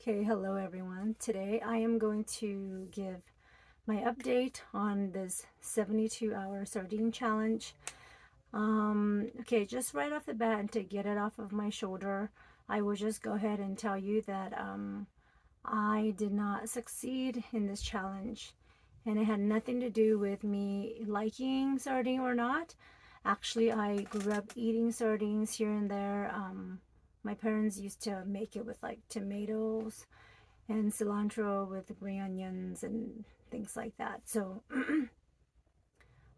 Okay, hello everyone. Today I am going to give my update on this 72-hour sardine challenge. Okay, just right off the bat, and to get it off of my shoulder, I will just go ahead and tell you that I did not succeed in this challenge. And it had nothing to do with me liking sardine or not. Actually, I grew up eating sardines here and there. My parents used to make it with like tomatoes and cilantro with green onions and things like that. So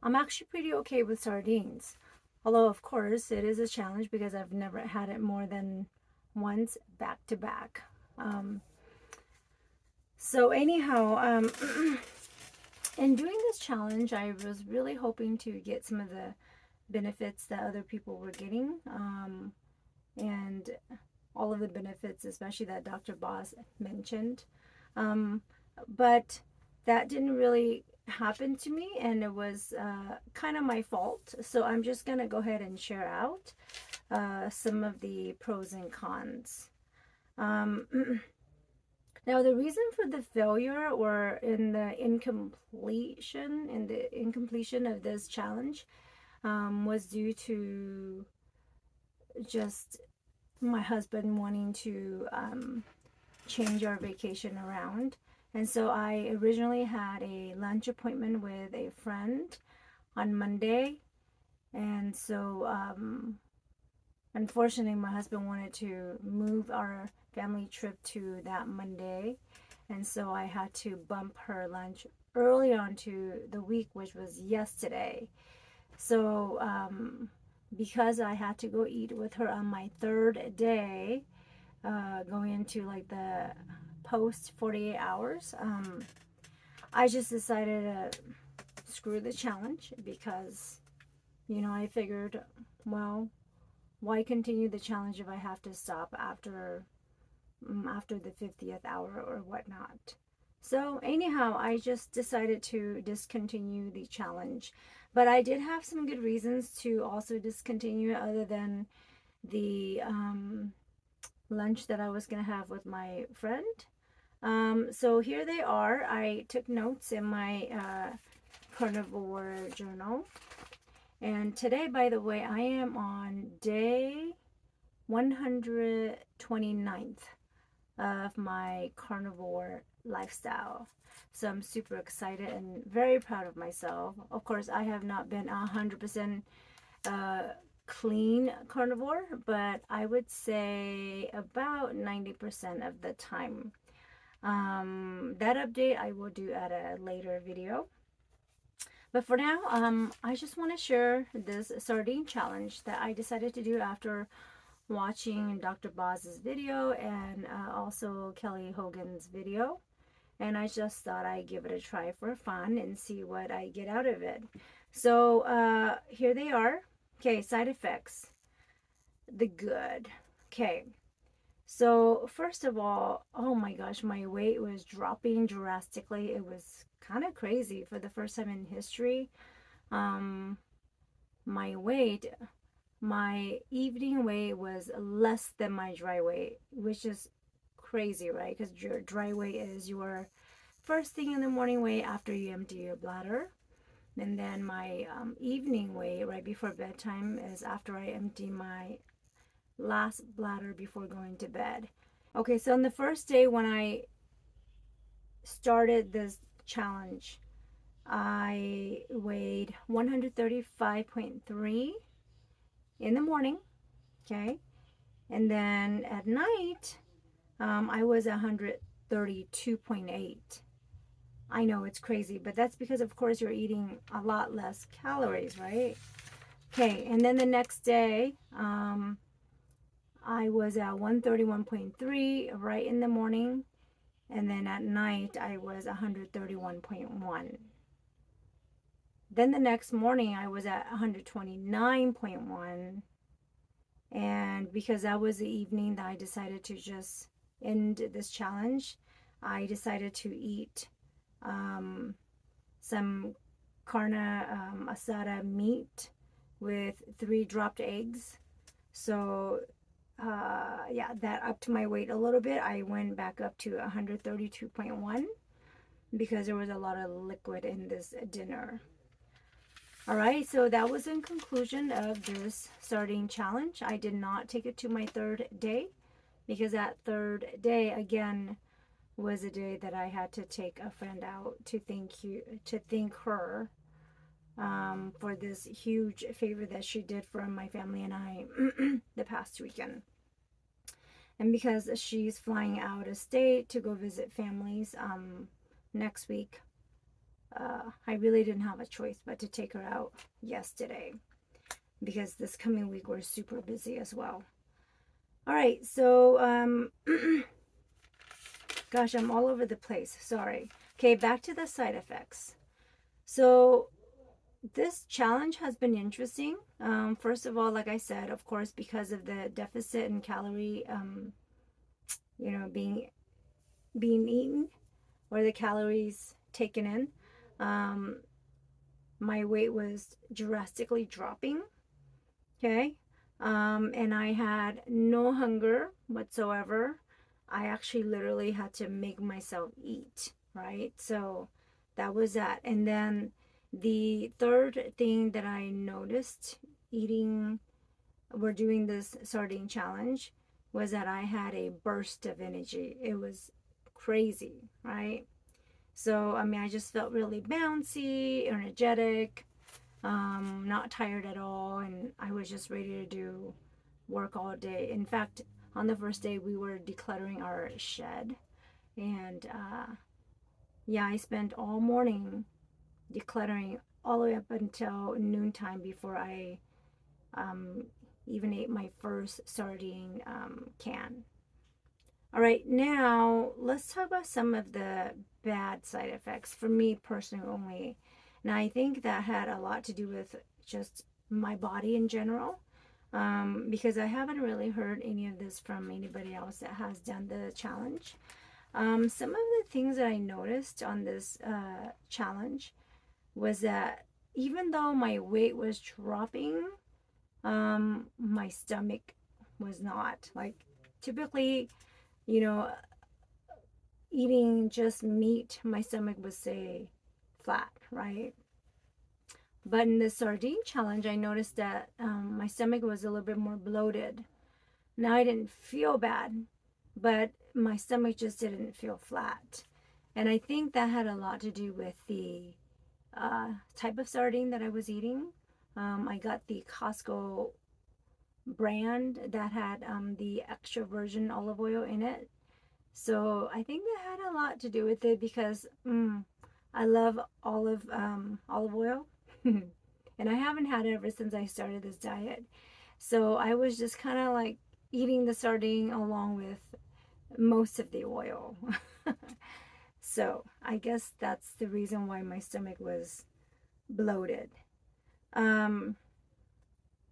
I'm actually pretty okay with sardines. Although, of course, it is a challenge because I've never had it more than once back to back. So, anyhow, in doing this challenge, I was really hoping to get some of the benefits that other people were getting. And all of the benefits, especially that Dr. Boss mentioned. Um, but that didn't really happen to me, and it was kind of my fault. So I'm just going to go ahead and share out some of the pros and cons. Um, Now, the reason for the failure or in the incompletion of this challenge was due to just my husband wanting to change our vacation around. And so I originally had a lunch appointment with a friend on Monday. And so, unfortunately, my husband wanted to move our family trip to that Monday. And so I had to bump her lunch early on to the week, which was yesterday. So, because I had to go eat with her on my third day, going into like the post 48 hours, I just decided to screw the challenge because, I figured, well, why continue the challenge if I have to stop after the 50th hour or whatnot. So anyhow, I just decided to discontinue the challenge. But I did have some good reasons to also discontinue it other than the lunch that I was going to have with my friend. So here they are. I took notes in my carnivore journal. And today, by the way, I am on day 129th of my carnivore lifestyle. So I'm super excited and very proud of myself. Of course, I have not been 100% clean carnivore, but I would say about 90% of the time. That update I will do at a later video. But for now, I just want to share this sardine challenge that I decided to do after watching Dr. Boz's video and also Kelly Hogan's video. And I just thought I'd give it a try for fun and see what I get out of it. So here they are. Okay, side effects. The good. Okay. So first of all, oh my gosh, my weight was dropping drastically. It was kind of crazy for the first time in history. Um, my weight, my evening weight was less than my dry weight, which is crazy, right? Because your dry weight is your first thing in the morning weight after you empty your bladder. And then my evening weight right before bedtime is after I empty my last bladder before going to bed. Okay, so on the first day when I started this challenge, I weighed 135.3 in the morning, okay? And then at night, I was 132.8. I know it's crazy, but that's because, of course, you're eating a lot less calories, right? Okay, and then the next day, I was at 131.3 right in the morning, and then at night I was 131.1. Then the next morning I was at 129.1, and because that was the evening that I decided to just end this challenge, I decided to eat some carne asada meat with 3 dropped eggs. So yeah, that upped my weight a little bit. I went back up to 132.1 because there was a lot of liquid in this dinner. All right, so that was in conclusion of this sardine challenge. I did not take it to my third day because that third day again was a day that I had to take a friend out to thank her for this huge favor that she did for my family and I the past weekend. And because she's flying out of state to go visit families next week, I really didn't have a choice but to take her out yesterday because this coming week we're super busy as well. All right, so gosh, I'm all over the place. Sorry. Okay, back to the side effects. So this challenge has been interesting. First of all, like I said, of course, because of the deficit in calorie, being eaten or the calories taken in, um, my weight was drastically dropping. Okay, and I had no hunger whatsoever. I actually literally had to make myself eat, right? So that was that. And then the third thing that I noticed eating, we're doing this sardine challenge, was that I had a burst of energy. It was crazy, right? So, I mean, I just felt really bouncy, energetic, not tired at all, and I was just ready to do work all day. In fact, on the first day, we were decluttering our shed, and yeah, I spent all morning decluttering all the way up until noontime before I um, even ate my first sardine can. All right, now let's talk about some of the bad side effects for me personally only. Now, I think that had a lot to do with just my body in general, because I haven't really heard any of this from anybody else that has done the challenge. Some of the things that I noticed on this challenge was that even though my weight was dropping, my stomach was not. Like, typically, you know, eating just meat, my stomach would stay flat, right? But in the sardine challenge, I noticed that my stomach was a little bit more bloated. Now I didn't feel bad, but my stomach just didn't feel flat. And I think that had a lot to do with the type of sardine that I was eating. I got the Costco brand that had the extra virgin olive oil in it. So I think that had a lot to do with it because I love olive oil, and I haven't had it ever since I started this diet. So I was just kind of like eating the sardine along with most of the oil. So I guess that's the reason why my stomach was bloated. Um,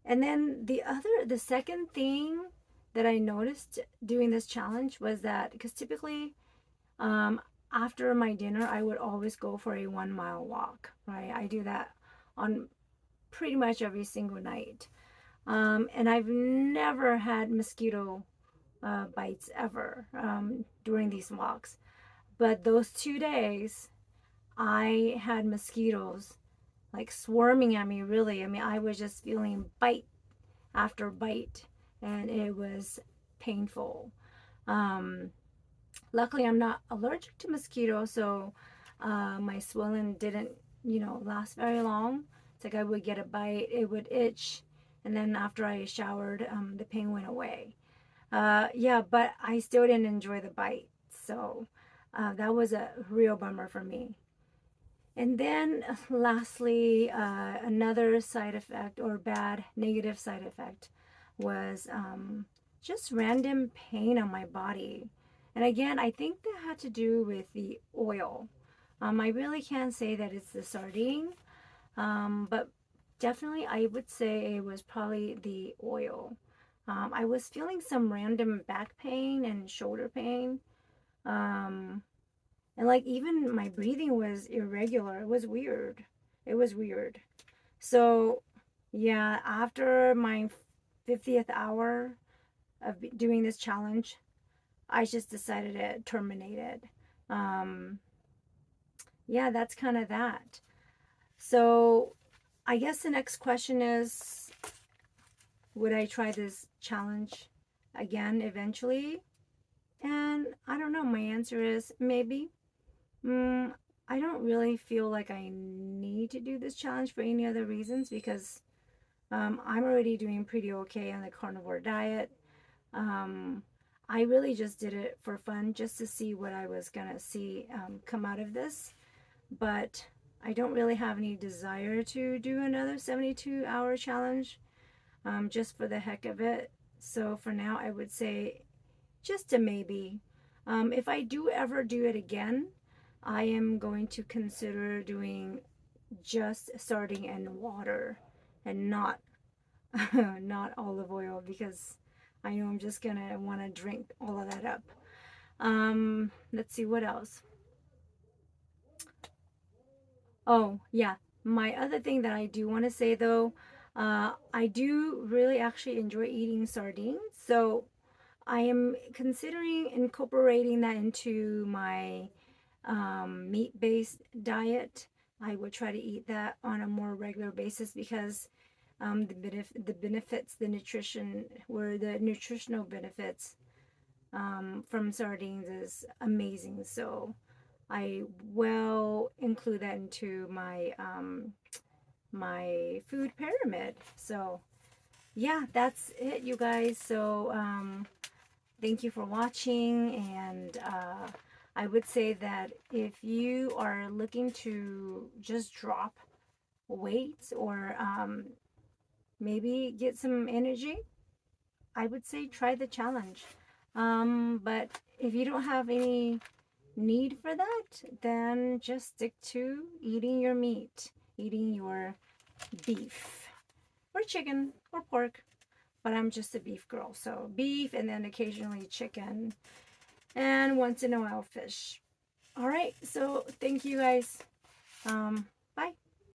and then the second thing that I noticed doing this challenge was that because typically um, after my dinner, I would always go for a 1 mile walk, right? I do that on pretty much every single night. And I've never had mosquito bites ever during these walks. But those 2 days, I had mosquitoes like swarming at me, really. I mean, I was just feeling bite after bite, and it was painful. Um, Luckily, I'm not allergic to mosquitoes, so my swelling didn't, last very long. It's like I would get a bite, it would itch, and then after I showered, the pain went away. Yeah, but I still didn't enjoy the bite, so that was a real bummer for me. And then lastly, another side effect or bad negative side effect was just random pain on my body. And again, I think that had to do with the oil. I really can't say that it's the sardine, but definitely I would say it was probably the oil. I was feeling some random back pain and shoulder pain. Um, and like even my breathing was irregular. It was weird. It was weird. So, yeah, after my 50th hour, of doing this challenge, I just decided to terminate it. Um, yeah, that's kind of that. So I guess the next question is, would I try this challenge again eventually? And I don't know. My answer is maybe. Mm, I don't really feel like I need to do this challenge for any other reasons because I'm already doing pretty okay on the carnivore diet. Um, I really just did it for fun, just to see what I was gonna see come out of this. But I don't really have any desire to do another 72-hour challenge, just for the heck of it. So for now, I would say just a maybe. If I do ever do it again, I am going to consider doing just sardine and water and not not olive oil because I know I'm just gonna want to drink all of that up. Let's see what else. Oh, yeah. My other thing that I do want to say though, I do really actually enjoy eating sardines. So I am considering incorporating that into my meat-based diet. I would try to eat that on a more regular basis because the benefits, the nutrition, where the nutritional benefits from sardines is amazing. So I will include that into my food pyramid. So yeah, that's it, you guys. So thank you for watching, and I would say that if you are looking to just drop weight or maybe get some energy, I would say try the challenge. But if you don't have any need for that, then just stick to eating your meat, eating your beef or chicken or pork. But I'm just a beef girl, so beef and then occasionally chicken and once in a while fish. All right, so thank you guys.